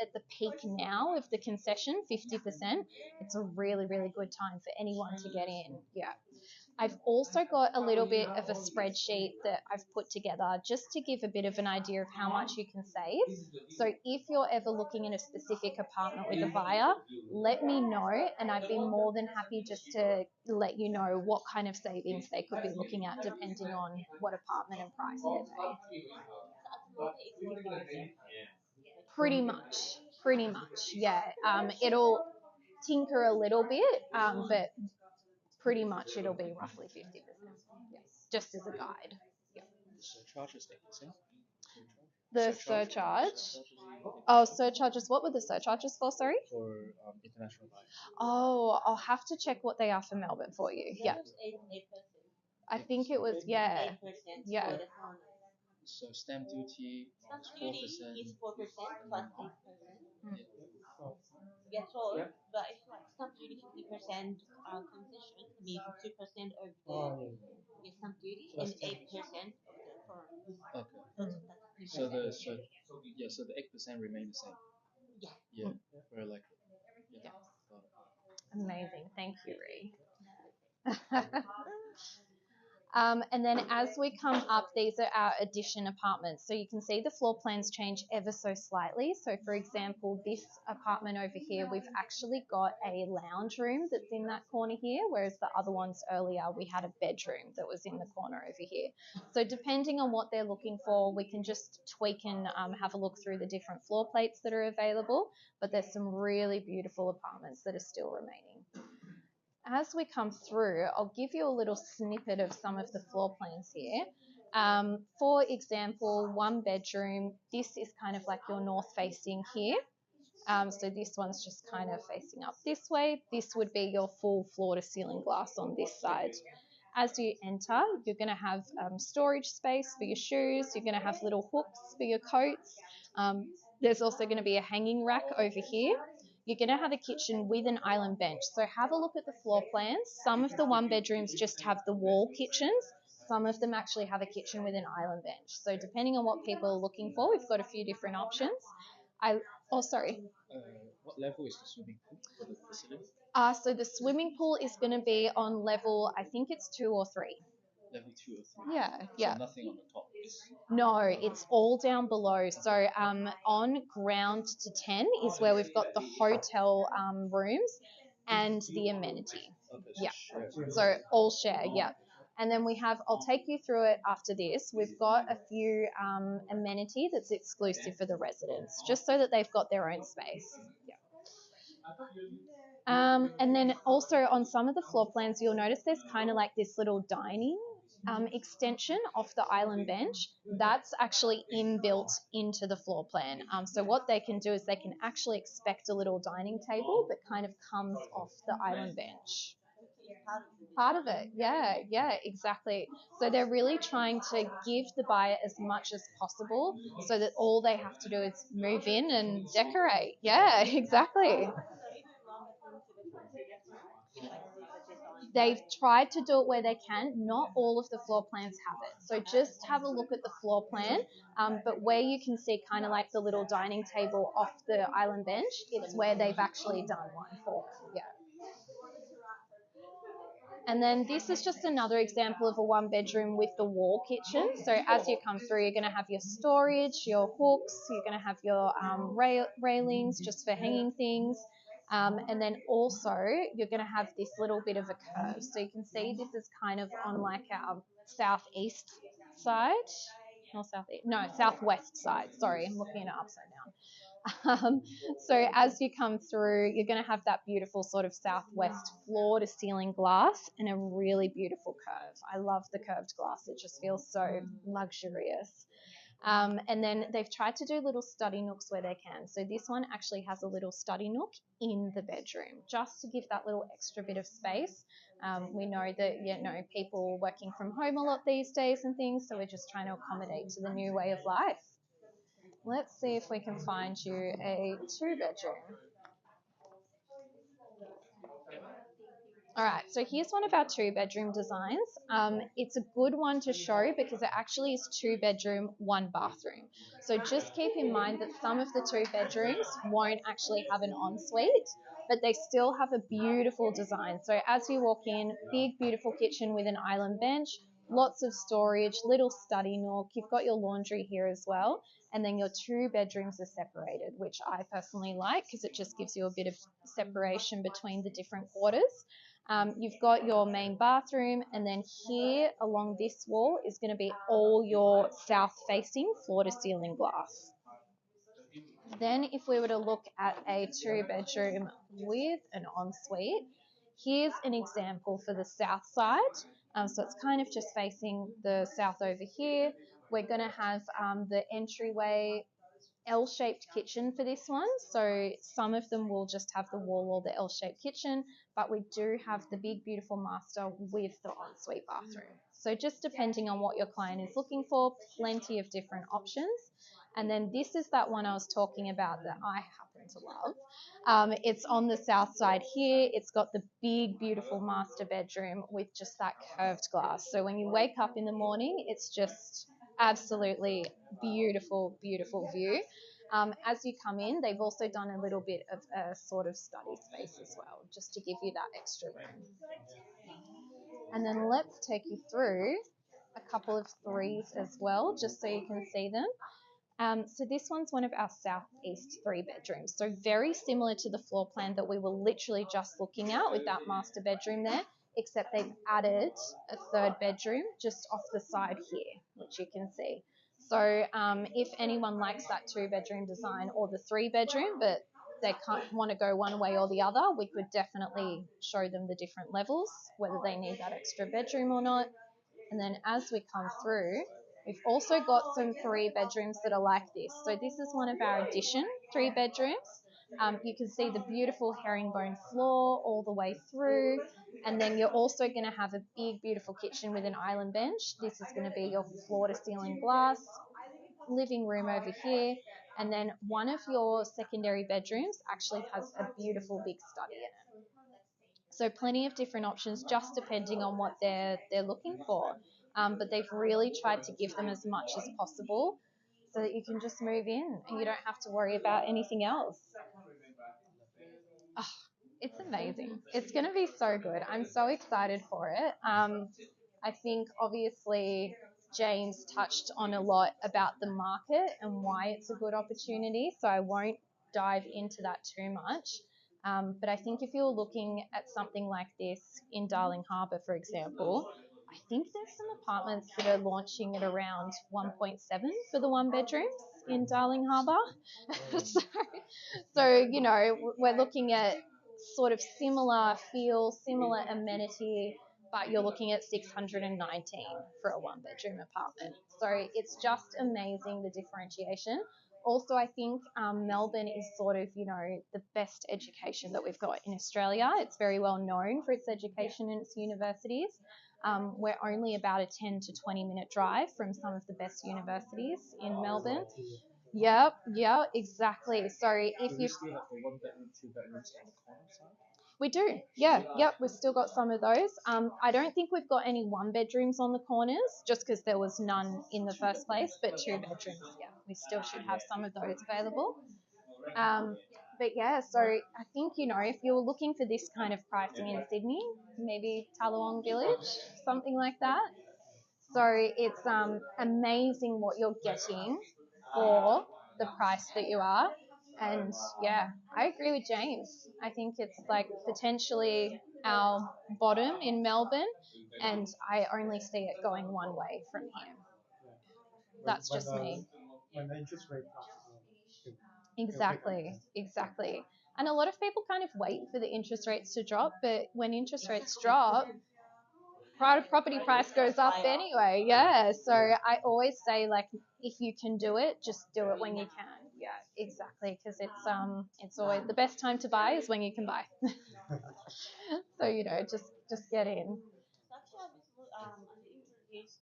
at the peak now of the concession, 50%. It's a really, really good time for anyone to get in. Yeah. I've also got a little bit of a spreadsheet that I've put together just to give a bit of an idea of how much you can save. So if you're ever looking at a specific apartment with a buyer, let me know, and I'd be more than happy just to let you know what kind of savings they could be looking at depending on what apartment and price they pay. Pretty much, yeah. It'll tinker a little bit, but pretty much it'll be roughly 50%. Yes, just as a guide. Yeah. The surcharge is 8%. The surcharge. Oh, surcharges. What were the surcharges for? Sorry. For international buyers. Oh, I'll have to check what they are for Melbourne for you. Yeah. I think it was, yeah. Yeah. So stamp duty is 4%. Is 4% plus 8%. That's all. But it's like stamp duty 50% concession means 2% of the stamp duty and 8% of the foreign. Okay. That's So the 8% remain the same. Yeah. Yeah. Very likely. Yeah. Amazing. Thank you, Ree. And then as we come up, these are our addition apartments. So you can see the floor plans change ever so slightly. So for example, this apartment over here, we've actually got a lounge room that's in that corner here, whereas the other ones earlier, we had a bedroom that was in the corner over here. So depending on what they're looking for, we can just tweak and have a look through the different floor plates that are available. But there's some really beautiful apartments that are still remaining. As we come through, I'll give you a little snippet of some of the floor plans here. For example, one bedroom, this is kind of like your north facing here. So this one's just kind of facing up this way. This would be your full floor to ceiling glass on this side. As you enter, you're going to have storage space for your shoes. You're going to have little hooks for your coats. There's also going to be a hanging rack over here. You're going to have a kitchen with an island bench. So have a look at the floor plans. Some of the one bedrooms just have the wall kitchens. Some of them actually have a kitchen with an island bench. So depending on what people are looking for, we've got a few different options. What level is the swimming pool for the facility? So the swimming pool is going to be on level, I think it's 2 or 3. Level 2 or 3? Yeah, yeah. So nothing on the top? No, it's all down below. So on ground to 10 is where we've got the hotel rooms and the amenity. Okay, yeah. So all share, yeah. And then we have, I'll take you through it after this. We've got a few amenity that's exclusive for the residents, just so that they've got their own space. Yeah. And then also on some of the floor plans, you'll notice there's kind of like this little dining extension off the island bench. That's actually inbuilt into the floor plan. So what they can do is they can actually expect a little dining table that kind of comes off the island bench. Part of it, yeah, exactly. So they're really trying to give the buyer as much as possible so that all they have to do is move in and decorate. Yeah, exactly. They've tried to do it where they can. Not all of the floor plans have it. So just have a look at the floor plan. But where you can see kind of like the little dining table off the island bench, it's where they've actually done one for them. Yeah. And then this is just another example of a one bedroom with the wall kitchen. So as you come through, you're going to have your storage, your hooks, you're going to have your railings just for hanging things. And then also you're going to have this little bit of a curve. So you can see this is kind of on like our southeast side. Or southeast? No, southwest side. Sorry, I'm looking at it upside down. So as you come through, you're going to have that beautiful sort of southwest floor to ceiling glass and a really beautiful curve. I love the curved glass. It just feels so luxurious. And then they've tried to do little study nooks where they can. So this one actually has a little study nook in the bedroom just to give that little extra bit of space. We know that, people working from home a lot these days and things, so we're just trying to accommodate to the new way of life. Let's see if we can find you a 2-bedroom. All right, so here's one of our 2-bedroom designs. It's a good one to show because it actually is 2-bedroom, 1 bathroom. So just keep in mind that some of the 2 bedrooms won't actually have an ensuite, but they still have a beautiful design. So as you walk in, big, beautiful kitchen with an island bench, lots of storage, little study nook. You've got your laundry here as well. And then your 2 bedrooms are separated, which I personally like because it just gives you a bit of separation between the different quarters. You've got your main bathroom, and then here along this wall is going to be all your south facing floor to ceiling glass. Then if we were to look at a 2 bedroom with an ensuite, here's an example for the south side. So it's kind of just facing the south over here. We're going to have the entryway L-shaped kitchen for this one. So some of them will just have the wall or the L-shaped kitchen, but we do have the big, beautiful master with the ensuite bathroom. So just depending on what your client is looking for, plenty of different options. And then this is that one I was talking about that I happen to love. It's on the south side here. It's got the big, beautiful master bedroom with just that curved glass. So when you wake up in the morning, it's just absolutely beautiful, beautiful view. As you come in, they've also done a little bit of a sort of study space as well, just to give you that extra room. And then let's take you through a couple of 3s as well, just so you can see them. So this one's one of our southeast 3 bedrooms. So very similar to the floor plan that we were literally just looking at with that master bedroom there, except they've added a 3rd bedroom just off the side here, which you can see. So if anyone likes that 2 bedroom design or the 3 bedroom, but they can't want to go one way or the other, we could definitely show them the different levels, whether they need that extra bedroom or not. And then as we come through, we've also got some 3 bedrooms that are like this. So this is one of our addition 3 bedrooms. You can see the beautiful herringbone floor all the way through. And then you're also going to have a big, beautiful kitchen with an island bench. This is going to be your floor to ceiling glass, living room over here. And then one of your secondary bedrooms actually has a beautiful big study in it. So plenty of different options, just depending on what they're looking for. But they've really tried to give them as much as possible so that you can just move in and you don't have to worry about anything else. Oh, it's amazing. It's going to be so good. I'm so excited for it. I think obviously James touched on a lot about the market and why it's a good opportunity, so I won't dive into that too much. But I think if you're looking at something like this in Darling Harbour, for example, I think there's some apartments that are launching at around 1.7 for the 1 bedrooms in Darling Harbour. so, you know, we're looking at sort of similar feel, similar amenity, but you're looking at 619 for a 1 bedroom apartment. So it's just amazing, the differentiation. Also, I think Melbourne is sort of, you know, the best education that we've got in Australia. It's very well known for its education and its universities. We're only about a 10 to 20 minute drive from some of the best universities in Melbourne. Yep, exactly. So if Do you we still have the 1 bedroom, 2 bedrooms on the corner side? We do, yeah, yep. We've still got some of those. I don't think we've got any 1 bedrooms on the corners, just because there was none in the first place. But 2 bedrooms, yeah, we still should have some of those available. But yeah, so I think, you know, if you're looking for this kind of pricing in Sydney, maybe Tallawong Village, something like that. So it's amazing what you're getting for the price that you are. And yeah, I agree with James. I think it's like potentially our bottom in Melbourne, and I only see it going one way from here. That's just me. When the interest rate drops, Exactly. And a lot of people kind of wait for the interest rates to drop, but when interest rates drop, property price goes up anyway. Yeah. So I always say, like, if you can do it, just do it when you can. Yeah, exactly. Because it's always the best time to buy is when you can buy. So, you know, just get in. So actually, I was, I think introduced